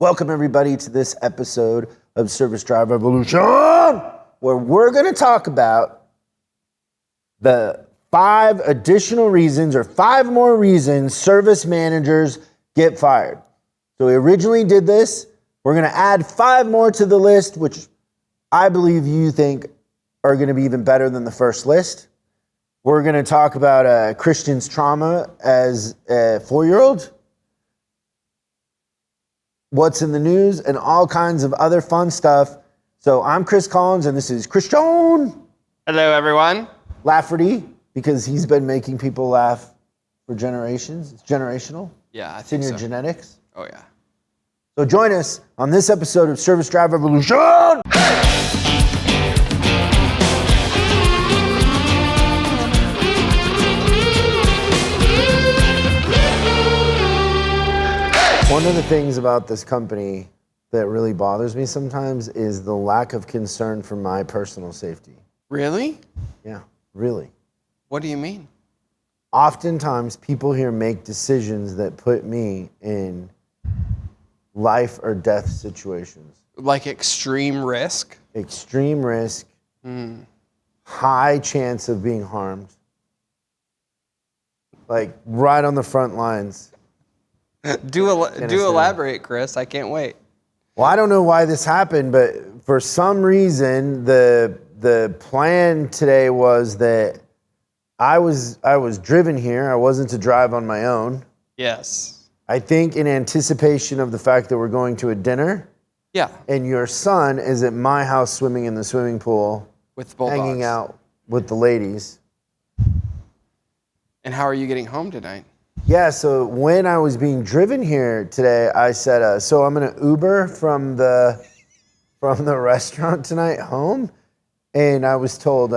Welcome everybody to this episode of Service Drive Revolution, where we're going to talk about the 5 additional reasons or 5 more reasons service managers get fired. So we originally did this. We're going to add 5 more to the list, which I believe you think are going to be even better than the first list. We're going to talk about Christian's trauma as a 4-year-old. What's in the news, and all kinds of other fun stuff. So I'm Chris Collins, and this is Christian. Hello, everyone. Lafferty, because he's been making people laugh for generations. It's generational. Yeah, I It's in think your so. genetics. Oh, yeah. So join us on this episode of Service Drive Revolution. One of the things about this company that really bothers me sometimes is the lack of concern for my personal safety. Really? Yeah, really. What do you mean? Oftentimes, people here make decisions that put me in life or death situations. Like extreme risk? Extreme risk, high chance of being harmed. Like right on the front lines. Do elaborate, Chris. I can't wait. Well, I don't know why this happened, but for some reason, the plan today was that I was driven here. I wasn't to drive on my own. Yes. I think in anticipation of the fact that we're going to a dinner. Yeah. And your son is at my house swimming in the swimming pool. With bulldogs. Hanging out with the ladies. And how are you getting home tonight? Yeah, so when I was being driven here today, I said, so I'm going to Uber from the restaurant tonight home. And I was told,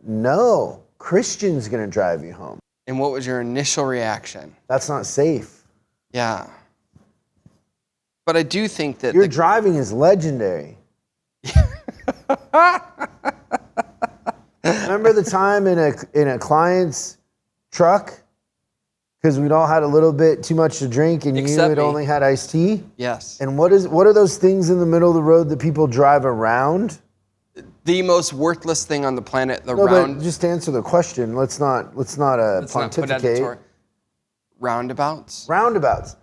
no, Christian's going to drive you home. And what was your initial reaction? That's not safe. Yeah. But I do think that Your driving is legendary. Remember the time in a client's truck? Because we'd all had a little bit too much to drink and you had only had iced tea? Yes. And what are those things in the middle of the road that people drive around? The most worthless thing on the planet, But just answer the question. Let's not pontificate. Roundabouts? Roundabouts.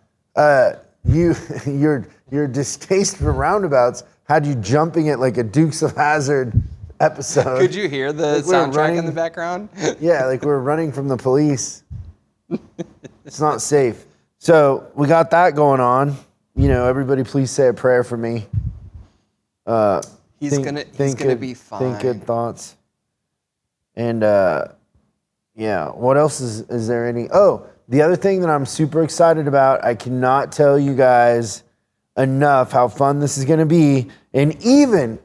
Your distaste for roundabouts had you jumping it like a Dukes of Hazzard episode. Could you hear the soundtrack in the background? Yeah, like we're running from the police. It's not safe. So we got that going on. You know, everybody please say a prayer for me. He's gonna be fine. Think good thoughts. And yeah, what else is there any? Oh, the other thing that I'm super excited about, I cannot tell you guys enough how fun this is gonna be. And even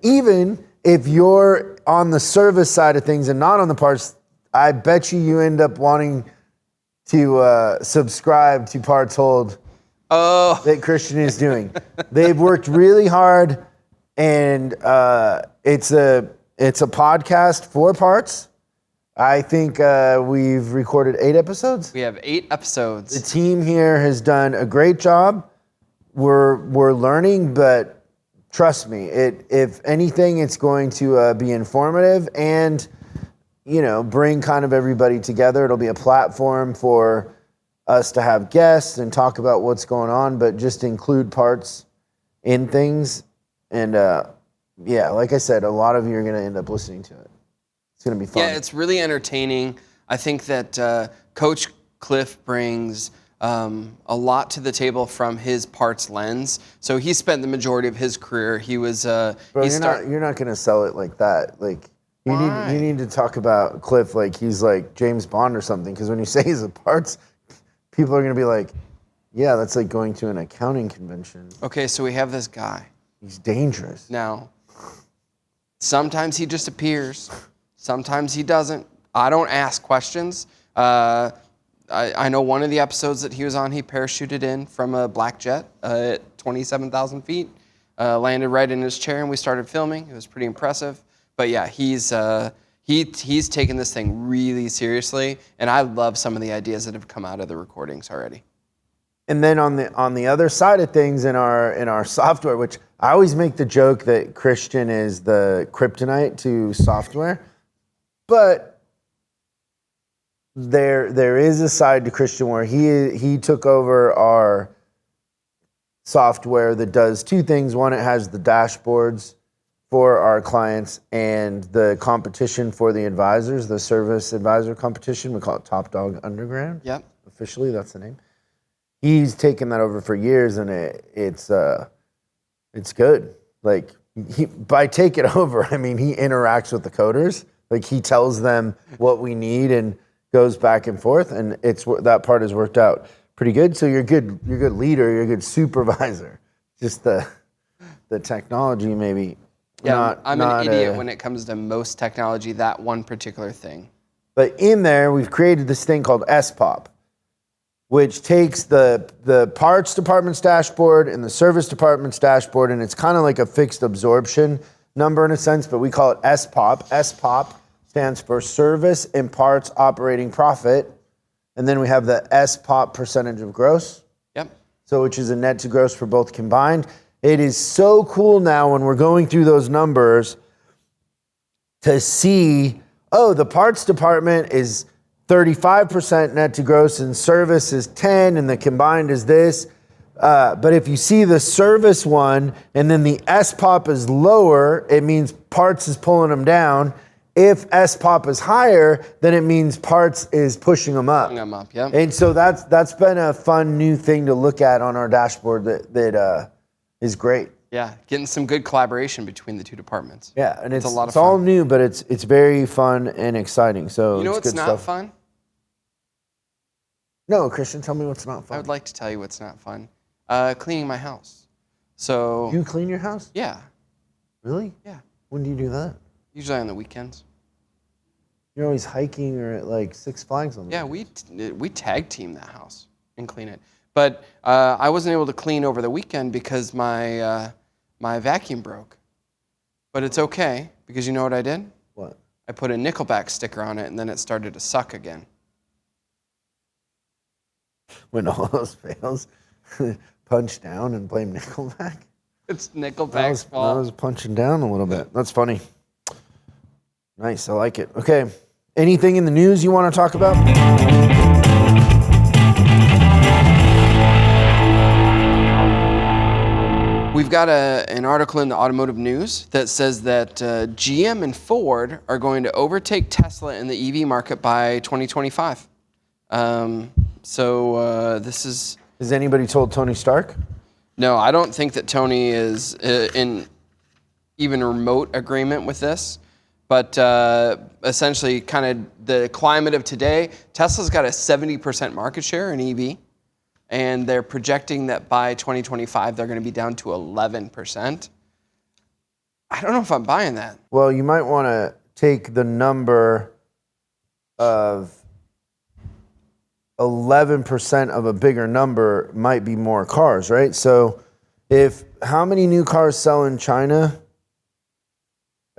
if you're on the service side of things and not on the parts, I bet you end up wanting to subscribe to Parts Hold that Christian is doing. They've worked really hard, and it's a podcast for parts. I think we've recorded 8 episodes. We have 8 episodes. The team here has done a great job. We're learning, but trust me, if anything, it's going to be informative and bring kind of everybody together. It'll be a platform for us to have guests and talk about what's going on, but just include parts in things. And yeah, like I said, a lot of you are going to end up listening to it. It's going to be fun. Yeah, it's really entertaining. I think that Coach Cliff brings a lot to the table from his parts lens. So he spent the majority of his career. He was. Bro, you're not going to sell it like that. Like. You need to talk about Cliff like he's like James Bond or something, because when you say he's a parts, people are going to be like, yeah, that's like going to an accounting convention. Okay, so we have this guy. He's dangerous. Now, sometimes he just appears. Sometimes he doesn't. I don't ask questions. I know one of the episodes that he was on, he parachuted in from a black jet at 27,000 feet, landed right in his chair, and we started filming. It was pretty impressive. But yeah, he's taken this thing really seriously, and I love some of the ideas that have come out of the recordings already. And then on the other side of things in our software, which I always make the joke that Christian is the kryptonite to software, but there is a side to Christian where he took over our software that does two things. One, it has the dashboards for our clients and the competition for the advisors, the service advisor competition. We call it Top Dog Underground. Yep. Officially, that's the name. He's taken that over for years, and it's good. Like by take it over, I mean he interacts with the coders. Like he tells them what we need and goes back and forth, and that part has worked out pretty good. So you're a good leader, you're a good supervisor. Just the technology maybe. Yeah, I'm an idiot when it comes to most technology. That one particular thing. But in there, we've created this thing called SPOP, which takes the parts department's dashboard and the service department's dashboard, and it's kind of like a fixed absorption number in a sense, but we call it SPOP. SPOP stands for Service and Parts Operating Profit, and then we have the SPOP percentage of gross. Yep. So which is a net to gross for both combined. It is so cool now when we're going through those numbers to see, oh, the parts department is 35% net to gross and service is 10 and the combined is this. But if you see the service one and then the SPOP is lower, it means parts is pulling them down. If SPOP is higher, then it means parts is pushing them up. Pushing them up, yeah. And so that's been a fun new thing to look at on our dashboard that is great. Yeah, getting some good collaboration between the two departments. Yeah, and it's a lot of it's all fun. new, but it's very fun and exciting. So You know it's what's good not stuff. fun? No, Christian, tell me what's not fun. I would like to tell you what's not fun. Cleaning my house. So You clean your house? yeah, Really? yeah. When do you do that? Usually on the weekends. You're always hiking or at like Six Flags on the Yeah, we tag team that house and clean it. But I wasn't able to clean over the weekend because my vacuum broke. But it's okay because you know what I did? What? I put a Nickelback sticker on it and then it started to suck again. When all else fails, punch down and blame Nickelback? It's Nickelback's That fault. was punching down a little bit. That's funny. Nice, I like it. Okay, anything in the news you want to talk about? We've got an article in the Automotive News that says that GM and Ford are going to overtake Tesla in the EV market by 2025. This is... Has anybody told Tony Stark? No, I don't think that Tony is in even remote agreement with this. But essentially, kind of the climate of today, Tesla's got a 70% market share in EV. And they're projecting that by 2025, they're going to be down to 11%. I don't know if I'm buying that. Well, you might want to take the number of 11% of a bigger number might be more cars, right? So how many new cars sell in China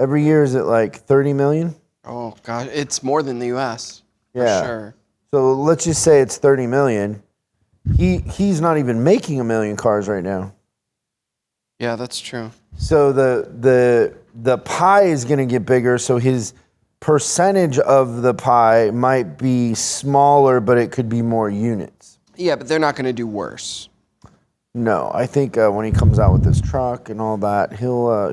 every year? Is it like 30 million? Oh, God. It's more than the U.S. Yeah. For sure. So let's just say it's 30 million. He's not even making 1 million cars right now. Yeah, that's true. So the pie is going to get bigger. So his percentage of the pie might be smaller, but it could be more units. Yeah, but they're not going to do worse. No, I think when he comes out with his truck and all that,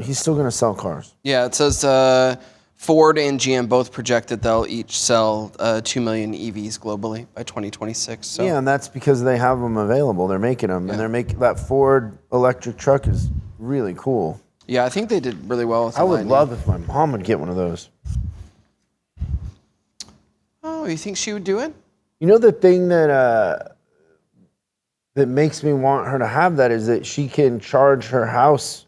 he's still going to sell cars. Yeah, it says Ford and GM both project that they'll each sell 2 million EVs globally by 2026. So. Yeah, and that's because they have them available. They're making them, and they're making that Ford electric truck is really cool. Yeah, I think they did really well with the I would Lightning. love if my mom would get one of those. Oh, you think she would do it? You know the thing that makes me want her to have that is that she can charge her house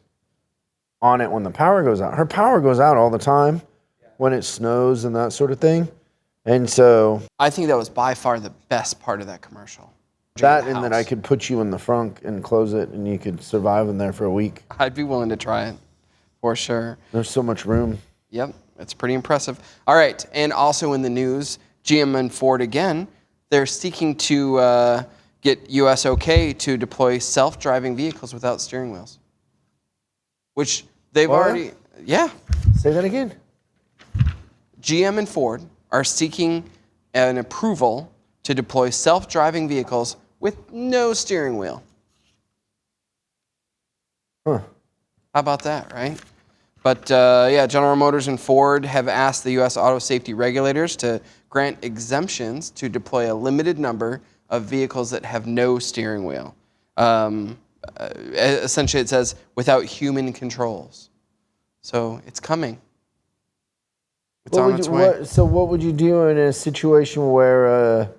on it when the power goes out. Her power goes out all the time when it snows and that sort of thing. And so I think that was by far the best part of that commercial. that and that I could put you in the front and close it and you could survive in there for a week. I'd be willing to try it for sure. There's so much room. Yep, it's pretty impressive. All right, and also in the news, GM and Ford again, they're seeking to get US okay to deploy self-driving vehicles without steering wheels. Which they've What? already, yeah. Say that again. GM and Ford are seeking an approval to deploy self-driving vehicles with no steering wheel. Huh. How about that, right? But yeah, General Motors and Ford have asked the U.S. auto safety regulators to grant exemptions to deploy a limited number of vehicles that have no steering wheel. Essentially, it says without human controls. So it's coming. It's on its way. So what would you do in a situation where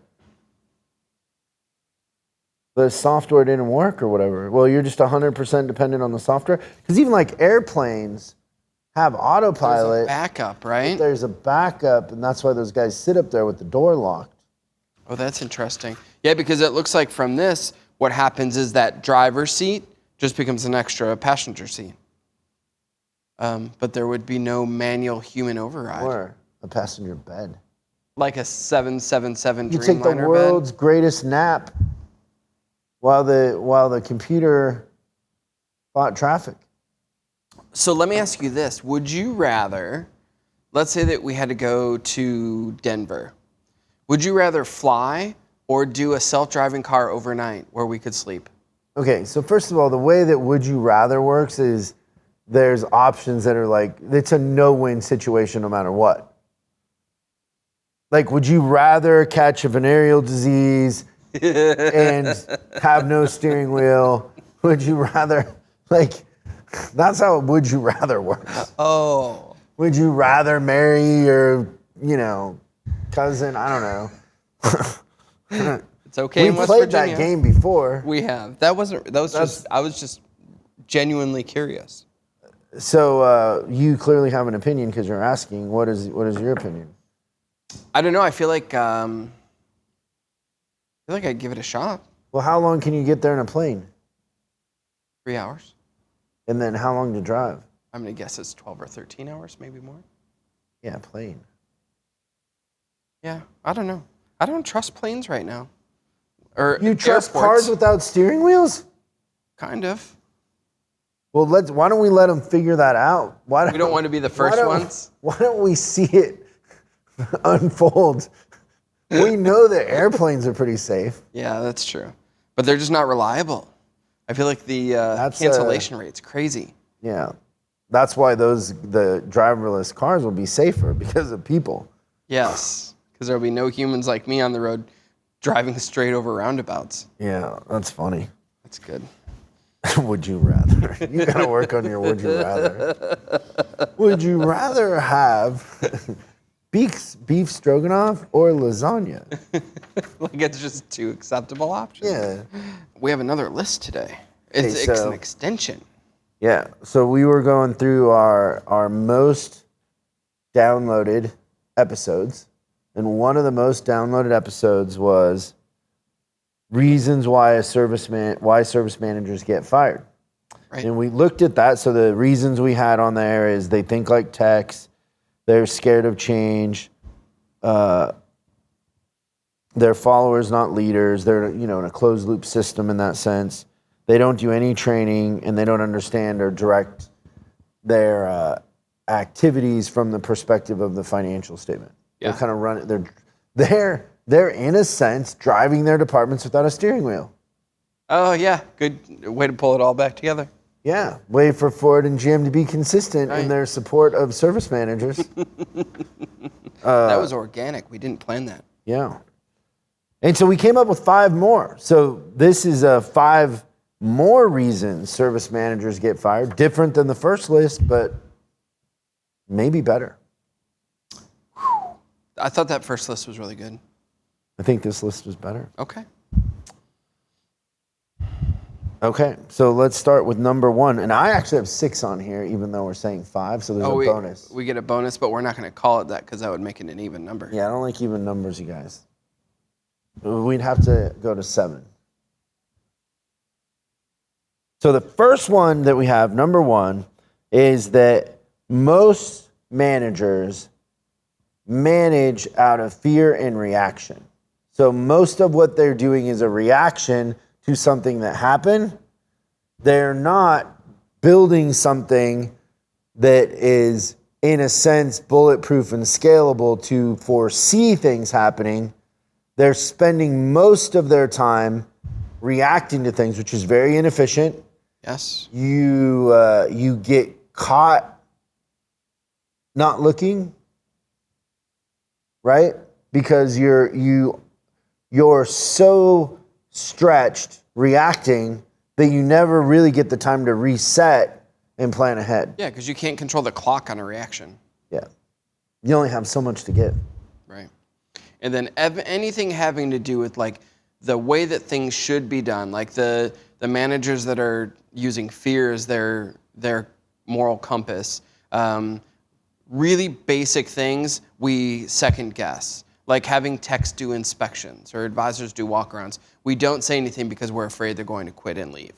the software didn't work or whatever? Well, you're just 100% dependent on the software? Because even like airplanes have autopilot. There's a backup, right? There's a backup, and that's why those guys sit up there with the door locked. Oh, that's interesting. Yeah, because it looks like from this, what happens is that driver's seat just becomes an extra passenger seat. But there would be no manual human override. Or a passenger bed. Like a 777 You take the Dreamliner world's bed. greatest nap while the computer fought traffic. So let me ask you this. Would you rather, let's say that we had to go to Denver. Would you rather fly or do a self-driving car overnight where we could sleep? Okay, so first of all, the way that Would You Rather works is there's options that are like, it's a no-win situation no matter what. Like, would you rather catch a venereal disease and have no steering wheel? Would you rather, like, that's how Would You Rather works. Oh. Would you rather marry your, cousin? I don't know. It's okay in We West played Virginia. that game before. We have. I was just genuinely curious. So you clearly have an opinion because you're asking. What is your opinion? I don't know. I feel like I'd give it a shot. Well, how long can you get there in a plane? 3 hours. And then how long to drive? I'm gonna guess it's 12 or 13 hours, maybe more. Yeah, plane. Yeah, I don't know. I don't trust planes right now. Or You trust airports. cars without steering wheels? Kind of. Well, why don't we let them figure that out? We don't want to be the first ones. Why don't we see it unfold? We know that airplanes are pretty safe. Yeah, that's true. But they're just not reliable. I feel like the cancellation rate's crazy. Yeah. That's why the driverless cars will be safer because of people. Yes, because there'll be no humans like me on the road driving straight over roundabouts. Yeah, that's funny. That's good. Would you rather? You gotta work on your would you rather. Would you rather have beef stroganoff or lasagna? Like it's just two acceptable options. Yeah. We have another list today. It's an extension. Yeah. So we were going through our most downloaded episodes, and one of the most downloaded episodes was reasons why service managers get fired. Right. And we looked at that. So the reasons we had on there is they think like techs, they're scared of change, they're followers, not leaders. They're in a closed loop system in that sense. They don't do any training, and they don't understand or direct their activities from the perspective of the financial statement. Yeah. They kind of run it. They're in a sense driving their departments without a steering wheel. Oh yeah, good way to pull it all back together. Yeah, way for Ford and GM to be consistent in their support of service managers. That was organic. We didn't plan that. Yeah. And so we came up with 5 more. So this is 5 more reasons service managers get fired. Different than the first list, but maybe better. I thought that first list was really good. I think this list was better. Okay. Okay, so let's start with number 1. And I actually have 6 on here, even though we're saying 5, so there's a bonus. We get a bonus, but we're not going to call it that because that would make it an even number. Yeah, I don't like even numbers, you guys. We'd have to go to 7. So the first one that we have, number 1, is that most managers manage out of fear and reaction. So most of what they're doing is a reaction to something that happened. They're not building something that is, in a sense, bulletproof and scalable to foresee things happening. They're spending most of their time reacting to things, which is very inefficient. Yes. You get caught not looking, right? Because you're so stretched reacting that you never really get the time to reset and plan ahead. Yeah, because you can't control the clock on a reaction. Yeah. You only have so much to give. Right. And then anything having to do with like the way that things should be done, like the managers that are using fear as their moral compass, really basic things we second guess, like having techs do inspections or advisors do walkarounds. We don't say anything because we're afraid they're going to quit and leave.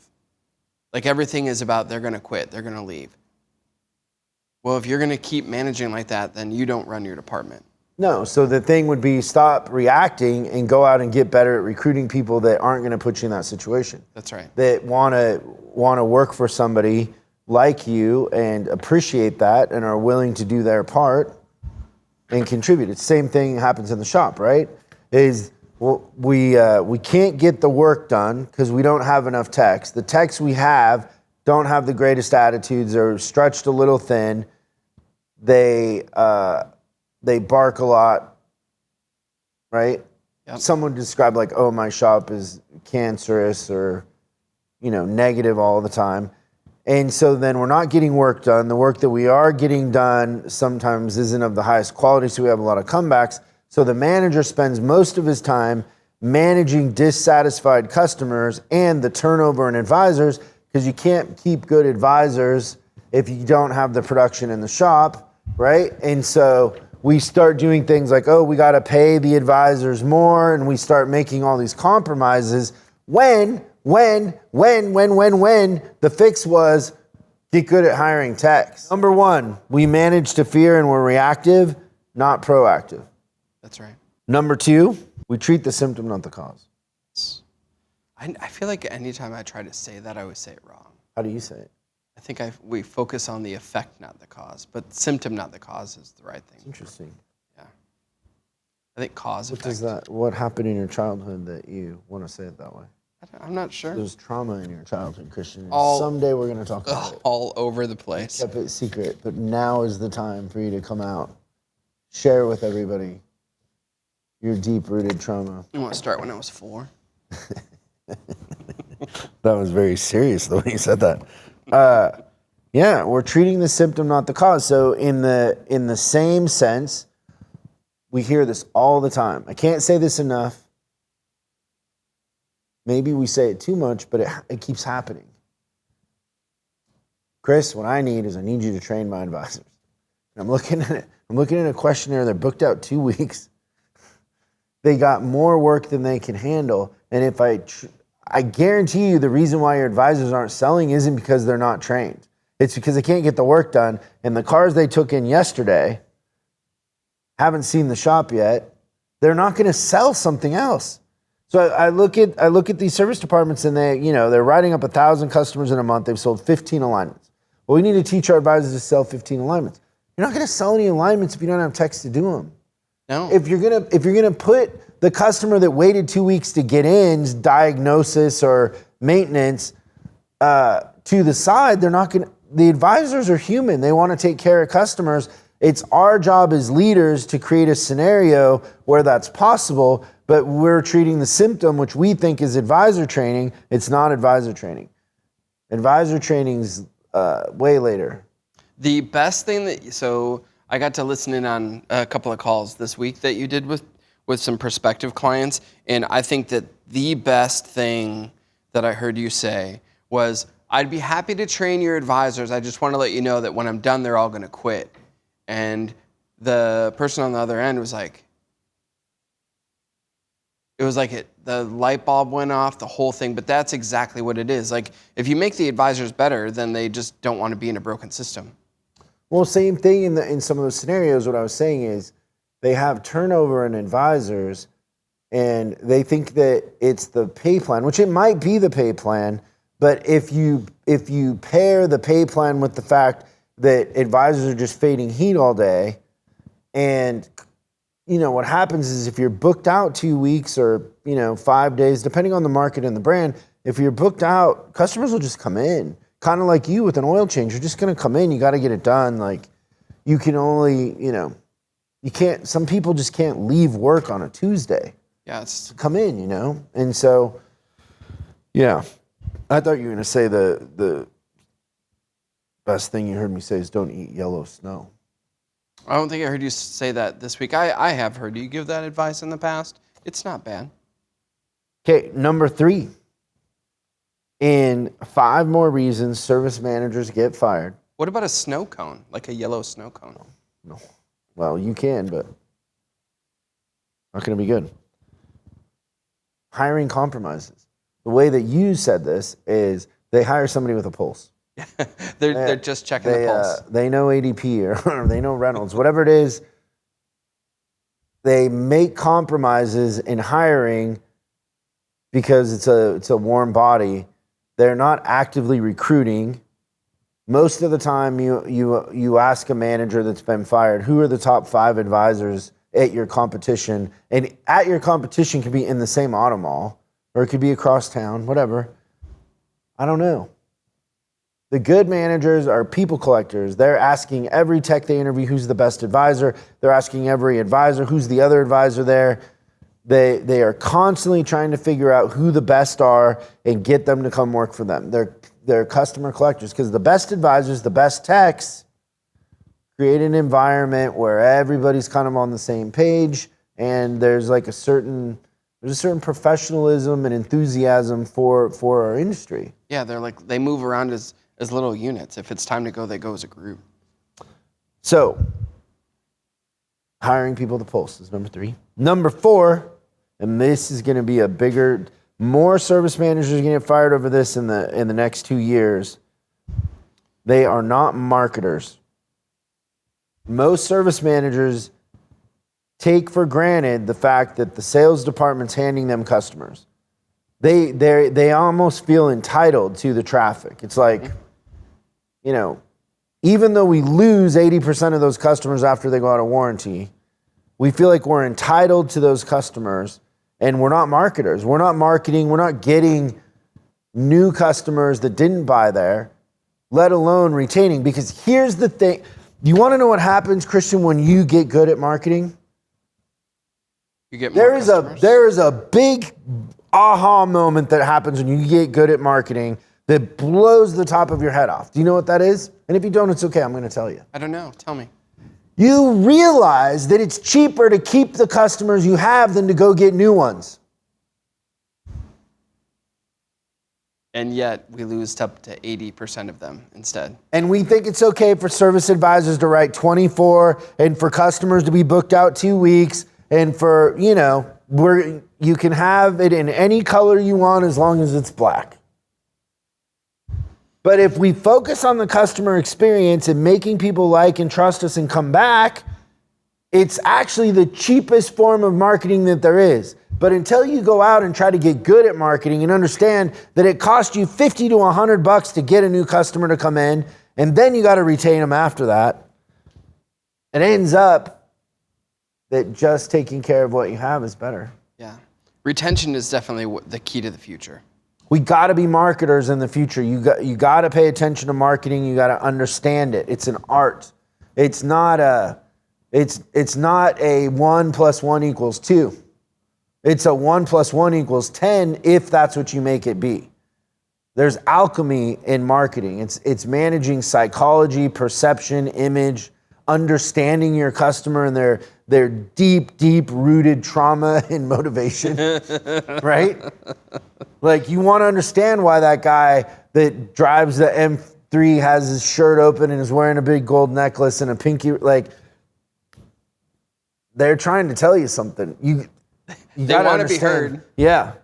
Like everything is about they're going to quit, they're going to leave. Well, if you're going to keep managing like that, then you don't run your department. No, so the thing would be stop reacting and go out and get better at recruiting people that aren't going to put you in that situation. That's right. That want to work for somebody like you and appreciate that and are willing to do their part and contribute. It's the same thing happens in the shop, right? We can't get the work done because we don't have enough techs. The techs we have don't have the greatest attitudes. They're stretched a little thin. They bark a lot, right? Yep. Someone described like, oh, my shop is cancerous or, negative all the time. And so then we're not getting work done. The work that we are getting done sometimes isn't of the highest quality, so we have a lot of comebacks. So the manager spends most of his time managing dissatisfied customers and the turnover in advisors, because you can't keep good advisors if you don't have the production in the shop, right? And so we start doing things like, oh, we got to pay the advisors more, and we start making all these compromises when the fix was get good at hiring techs. Number one, we manage to fear and we're reactive, not proactive. That's right. Number two, we treat the symptom, not the cause. I feel like anytime I try to say that, I always say it wrong. How do you say it? I think we focus on the effect, not the cause. But symptom, not the cause, is the right thing. Interesting. Yeah. I think cause, What effect. does that? What happened in your childhood that you want to say it that way? I'm not sure. There's trauma in your childhood, Christian. Someday we're going to talk about it. All over the place. Kept it secret, but now is the time for you to come out. Share with everybody your deep-rooted trauma. You want to start when I was 4? That was very serious the way you said that. Yeah, we're treating the symptom, not the cause. So in the same sense, we hear this all the time. I can't say this enough. Maybe we say it too much, but it keeps happening. Chris, what I need you to train my advisors. And I'm looking at a questionnaire. They're booked out 2 weeks. They got more work than they can handle. And if I guarantee you the reason why your advisors aren't selling isn't because they're not trained. It's because they can't get the work done. And the cars they took in yesterday haven't seen the shop yet. They're not going to sell something else. So I look at these service departments and they're writing up 1,000 customers in a month. They've sold 15 alignments. Well, we need to teach our advisors to sell 15 alignments. You're not going to sell any alignments if you don't have techs to do them. No. If you're gonna put the customer that waited 2 weeks to get in's diagnosis or maintenance to the side, they're not gonna. The advisors are human. They want to take care of customers. It's our job as leaders to create a scenario where that's possible, but we're treating the symptom, which we think is advisor training. It's not advisor training. Advisor training's way later. The best thing so I got to listen in on a couple of calls this week that you did with some prospective clients, and I think that the best thing that I heard you say was, I'd be happy to train your advisors. I just want to let you know that when I'm done, they're all going to quit. And the person on the other end was like, the light bulb went off, the whole thing, but that's exactly what it is. Like, if you make the advisors better, then they just don't want to be in a broken system. Well, same thing in some of those scenarios. What I was saying is they have turnover in advisors, and they think that it's the pay plan, which it might be the pay plan, but if you pair the pay plan with the fact that advisors are just fading heat all day, and what happens is if you're booked out 2 weeks or 5 days, depending on the market and the brand, if you're booked out, customers will just come in. Kind of like you with an oil change, you're just going to come in. You got to get it done. Like you can only, you can't. Some people just can't leave work on a Tuesday. Yeah, come in, and so, yeah. I thought you were going to say the best thing you heard me say is don't eat yellow snow. I don't think I heard you say that this week. I have heard you give that advice in the past. It's not bad. Okay, number 3. In 5 more reasons service managers get fired. What about a snow cone, like a yellow snow cone? No. Well, you can, but not going to be good. Hiring compromises. The way that you said this is they hire somebody with a pulse. they're just checking the pulse. They know ADP or they know Reynolds, whatever it is. They make compromises in hiring because it's a warm body. They're not actively recruiting. Most of the time, you ask a manager that's been fired, who are the top 5 advisors at your competition? And at your competition could be in the same auto mall, or it could be across town, whatever. I don't know. The good managers are people collectors. They're asking every tech they interview who's the best advisor. They're asking every advisor who's the other advisor there. They are constantly trying to figure out who the best are and get them to come work for them. They're customer collectors because the best advisors, the best techs, create an environment where everybody's kind of on the same page, and there's a certain professionalism and enthusiasm for our industry. Yeah, they move around as little units. If it's time to go, they go as a group. So, hiring people to pulse is number 3. Number 4, and this is going to be more service managers are going to get fired over this in the next 2 years. They are not marketers. Most service managers take for granted the fact that the sales department's handing them customers. They almost feel entitled to the traffic. It's like, even though we lose 80% of those customers after they go out of warranty, we feel like we're entitled to those customers, and we're not marketers. We're not marketing. We're not getting new customers that didn't buy there, let alone retaining. Because here's the thing. You want to know what happens, Christian, when you get good at marketing? You get more customers. There is a big aha moment that happens when you get good at marketing that blows the top of your head off. Do you know what that is? And if you don't, it's okay. I'm going to tell you. I don't know. Tell me. You realize that it's cheaper to keep the customers you have than to go get new ones. And yet we lose up to 80% of them instead. And we think it's okay for service advisors to write 24 and for customers to be booked out 2 weeks and for, you can have it in any color you want as long as it's black. But if we focus on the customer experience and making people like and trust us and come back, it's actually the cheapest form of marketing that there is. But until you go out and try to get good at marketing and understand that it costs you $50 to $100 to get a new customer to come in, and then you got to retain them after that, it ends up that just taking care of what you have is better. Yeah. Retention is definitely the key to the future. We got to be marketers in the future. You got to pay attention to marketing. You got to understand it. It's an art. It's not a 1 + 1 = 2. It's a 1 + 1 = 10 if that's what you make it be. There's alchemy in marketing. It's managing psychology, perception, image, understanding your customer and their deep rooted trauma and motivation, right? Like you want to understand why that guy that drives the M3 has his shirt open and is wearing a big gold necklace and a pinky, like they're trying to tell you something. You they want to be heard. Yeah.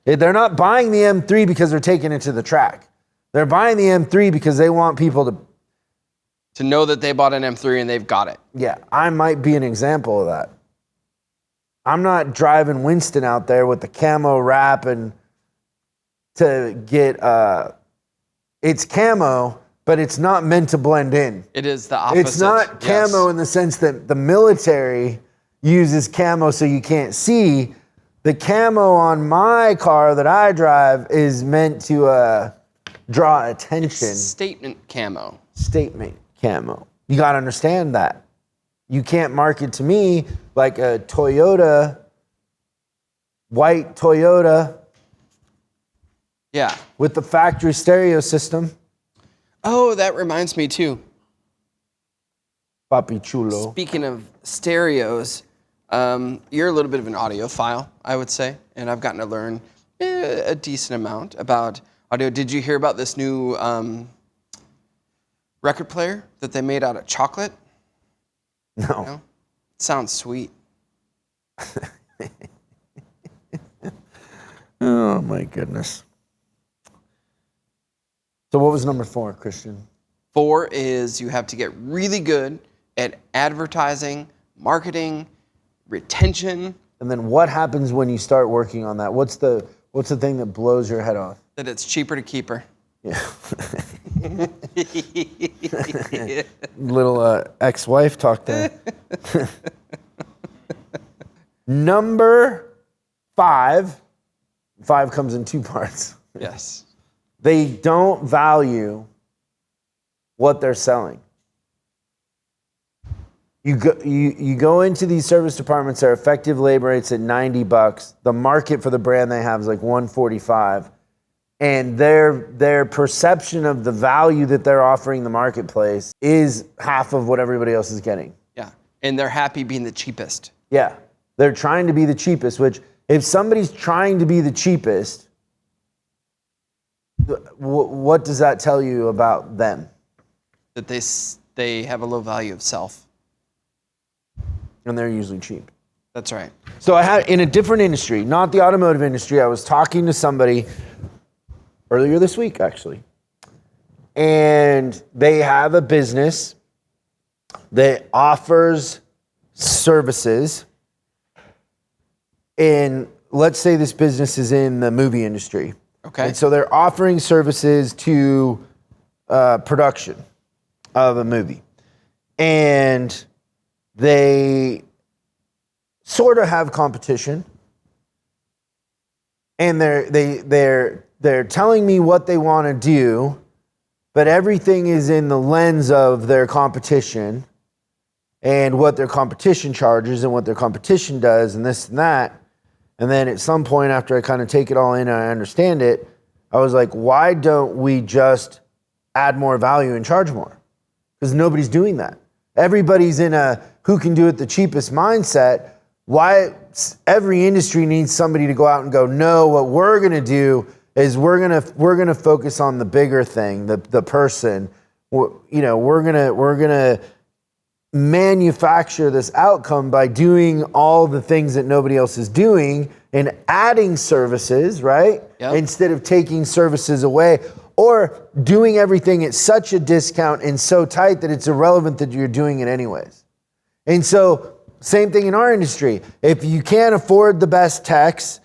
They're not buying the M3 because they're taking it to the track. They're buying the M3 because they want people to know that they bought an M3 and they've got it. Yeah, I might be an example of that. I'm not driving Winston out there with the camo wrap and to get it's camo, but it's not meant to blend in. It is the opposite. It's not camo in the sense that the military uses camo so you can't see. The camo on my car that I drive is meant to draw attention. It's statement camo. Statement camo. You got to understand that. You can't market to me like a Toyota, white Toyota. Yeah. With the factory stereo system. Oh, that reminds me too. Papi chulo. Speaking of stereos, you're a little bit of an audiophile, I would say, and I've gotten to learn a decent amount about audio. Did you hear about this new record player that they made out of chocolate? No. It sounds sweet. Oh my goodness. So what was number 4, Christian? 4 is you have to get really good at advertising, marketing, retention. And then what happens when you start working on that? What's the thing that blows your head off? That it's cheaper to keep her. Yeah. Little ex-wife talk there. Number 5. 5 comes in 2 parts. Yes. They don't value what they're selling. You go into these service departments, their effective labor rate's at $90. The market for the brand they have is like $145. And their perception of the value that they're offering the marketplace is half of what everybody else is getting. Yeah. And they're happy being the cheapest. Yeah. They're trying to be the cheapest, which if somebody's trying to be the cheapest, what does that tell you about them? That they have a low value of self. And they're usually cheap. That's right. So I had, in a different industry, not the automotive industry, I was talking to somebody earlier this week, actually. And they have a business that offers services in, let's say this business is in the movie industry. Okay. And so they're offering services to production of a movie. And they sort of have competition. And they're telling me what they want to do, but everything is in the lens of their competition and what their competition charges and what their competition does and this and that. And then at some point after I kind of take it all in and I understand it, I was like, why don't we just add more value and charge more? Because nobody's doing that. Everybody's in a who can do it the cheapest mindset. Why every industry needs somebody to go out and go, no, what we're going to do is we're going to focus on the bigger thing, the person. We're going to manufacture this outcome by doing all the things that nobody else is doing and adding services, right? Yep. Instead of taking services away or doing everything at such a discount and so tight that it's irrelevant that you're doing it anyways. And so same thing in our industry. If you can't afford the best techs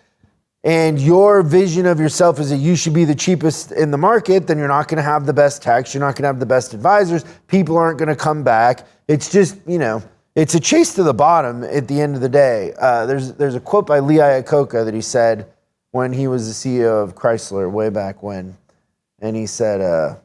and your vision of yourself is that you should be the cheapest in the market, then you're not going to have the best techs. You're not going to have the best advisors. People aren't going to come back. It's just, it's a chase to the bottom at the end of the day. There's a quote by Lee Iacocca that he said when he was the CEO of Chrysler way back when. And he said,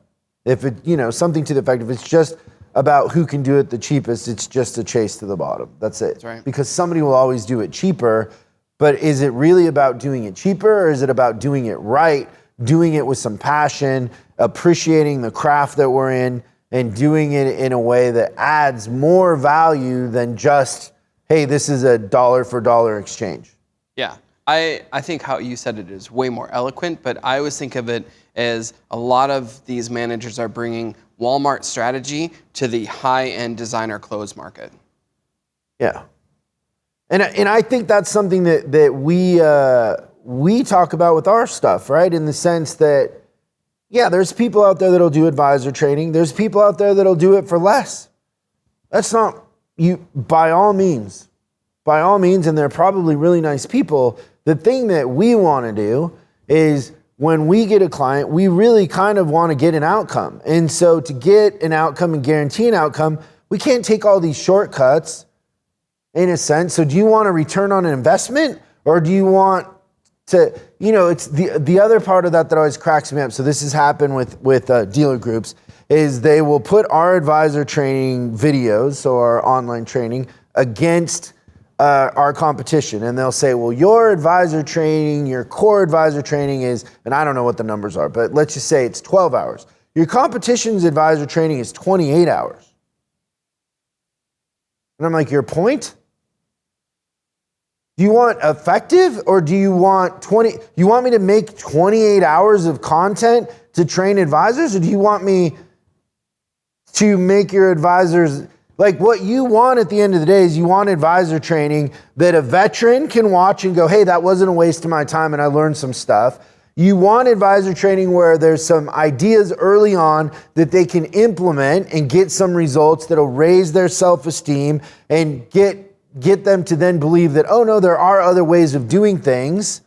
if it, something to the effect, if it's just about who can do it the cheapest, it's just a chase to the bottom. That's it. That's right. Because somebody will always do it cheaper. But is it really about doing it cheaper or is it about doing it right, doing it with some passion, appreciating the craft that we're in, and doing it in a way that adds more value than just, hey, this is a dollar for dollar exchange? Yeah. I think how you said it is way more eloquent, but I always think of it as a lot of these managers are bringing Walmart strategy to the high-end designer clothes market. Yeah. And I think that's something that we talk about with our stuff, right? In the sense that, yeah, there's people out there that'll do advisor training. There's people out there that'll do it for less. That's not, by all means, by all means, and they're probably really nice people. The thing that we want to do is when we get a client, we really kind of want to get an outcome. And so to get an outcome and guarantee an outcome, we can't take all these shortcuts in a sense. So do you want a return on an investment, or do you want to, it's the other part of that always cracks me up. So this has happened with dealer groups, is they will put our advisor training videos, so our online training, against our competition. And they'll say, well, your advisor training, your core advisor training is, and I don't know what the numbers are, but let's just say it's 12 hours. Your competition's advisor training is 28 hours. And I'm like, your point? Do you want effective, or do you want 20? You want me to make 28 hours of content to train advisors, or do you want me to make your advisors, like what you want at the end of the day is you want advisor training that a veteran can watch and go, hey, that wasn't a waste of my time and I learned some stuff. You want advisor training where there's some ideas early on that they can implement and get some results that'll raise their self-esteem and get them to then believe that, oh no, there are other ways of doing things,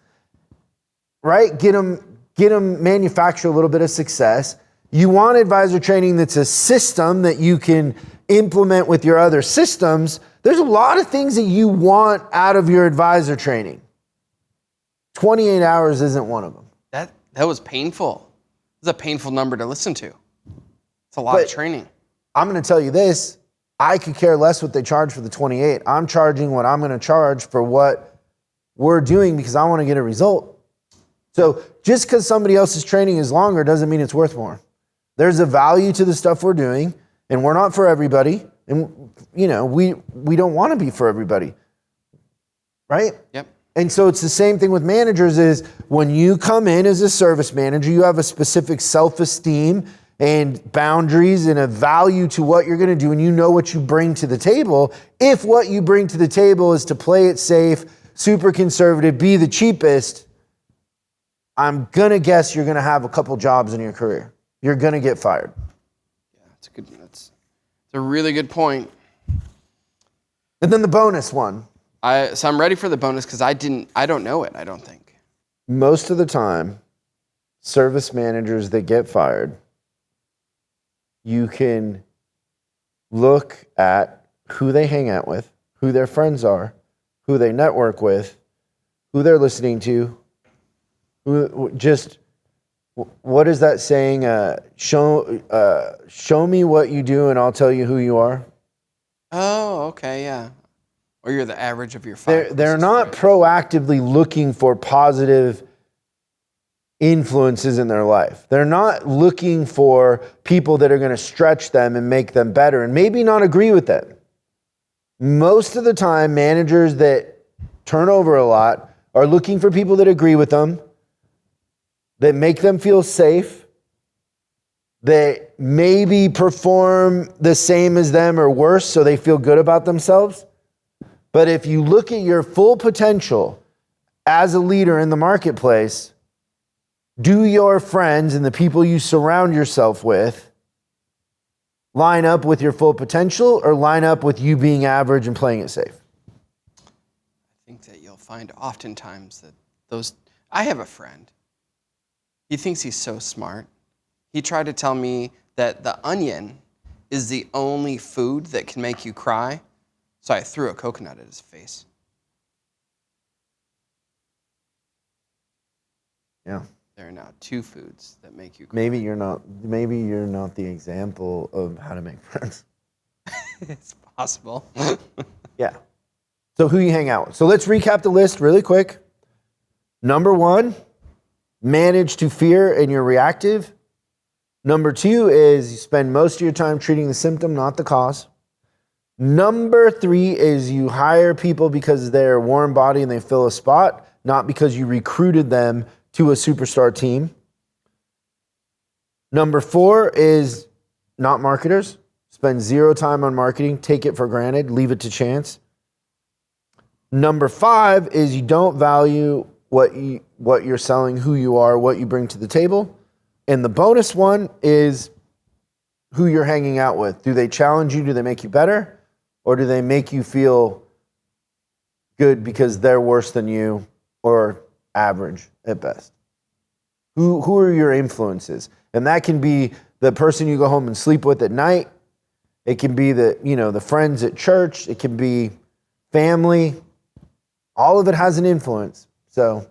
right? Get them manufacture a little bit of success. You want advisor training that's a system that you can implement with your other systems. There's a lot of things that you want out of your advisor training. 28 hours isn't one of them. That was painful. It's a painful number to listen to. It's a lot of training. I'm going to tell you this. I could care less what they charge for the 28. I'm charging what I'm going to charge for what we're doing because I want to get a result. So just because somebody else's training is longer doesn't mean it's worth more. There's a value to the stuff we're doing, and we're not for everybody. And, we don't want to be for everybody, right? Yep. And so it's the same thing with managers is when you come in as a service manager, you have a specific self-esteem and boundaries and a value to what you're going to do, and you know what you bring to the table. If what you bring to the table is to play it safe, super conservative, be the cheapest, I'm going to guess you're going to have a couple jobs in your career. You're going to get fired. Yeah, that's a really good point. And then the bonus one. So I'm ready for the bonus because I don't know it, I don't think. Most of the time, service managers that get fired, you can look at who they hang out with, who their friends are, who they network with, who they're listening to, what is that saying? Show me what you do and I'll tell you who you are. Oh, okay, yeah. Or you're the average of your five. They're not proactively looking for positive influences in their life. They're not looking for people that are going to stretch them and make them better and maybe not agree with them. Most of the time, managers that turn over a lot are looking for people that agree with them, that make them feel safe, that maybe perform the same as them or worse so they feel good about themselves. But if you look at your full potential as a leader in the marketplace, do your friends and the people you surround yourself with line up with your full potential or line up with you being average and playing it safe? I think that you'll find oftentimes that I have a friend. He thinks he's so smart. He tried to tell me that the onion is the only food that can make you cry. So I threw a coconut at his face. Yeah. There are now two foods that make you cry. Maybe you're not the example of how to make friends. It's possible. Yeah. So who you hang out with. So let's recap the list really quick. Number 1, manage to fear and you're reactive. Number 2 is you spend most of your time treating the symptom, not the cause. Number 3 is you hire people because they're a warm body and they fill a spot, not because you recruited them to a superstar team. Number 4 is not marketers. Spend 0 time on marketing. Take it for granted. Leave it to chance. Number 5 is you don't value what you're selling, who you are, what you bring to the table. And the bonus one is who you're hanging out with. Do they challenge you? Do they make you better? Or do they make you feel good because they're worse than you or average at best? Who are your influences? And that can be the person you go home and sleep with at night. It can be the friends at church. It can be family. All of it has an influence. So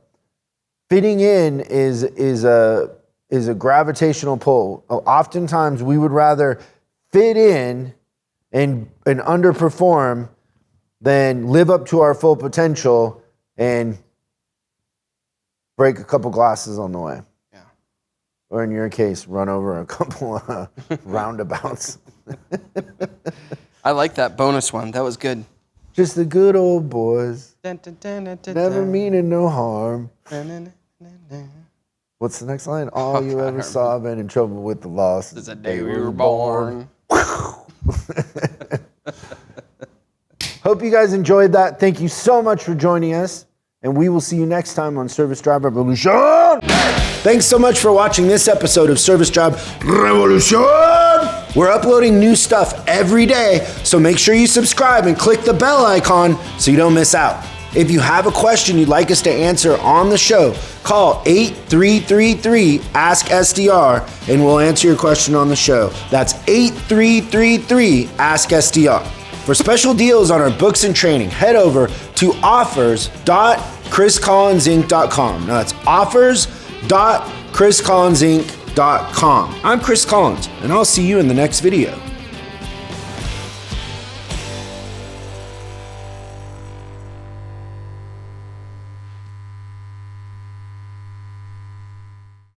fitting in is a gravitational pull. Oftentimes we would rather fit in and underperform than live up to our full potential and break a couple glasses on the way. Yeah. Or in your case, run over a couple of roundabouts. I like that bonus one. That was good. Just the good old boys. Dun, dun, dun, dun, dun, Never dun. meaning no harm. Dun, dun, dun, dun. What's the next line? All you ever saw been in trouble with the law Since the day we were born. Hope you guys enjoyed that. Thank you so much for joining us. And we will see you next time on Service Drive Revolution. Thanks so much for watching this episode of Service Drive Revolution. We're uploading new stuff every day, so make sure you subscribe and click the bell icon so you don't miss out. If you have a question you'd like us to answer on the show, call 8333-ASK-SDR and we'll answer your question on the show. That's 8333-ASK-SDR. For special deals on our books and training, head over to offers.chriscollinsinc.com. Now that's offers.chriscollinsinc.com. I'm Chris Collins, and I'll see you in the next video.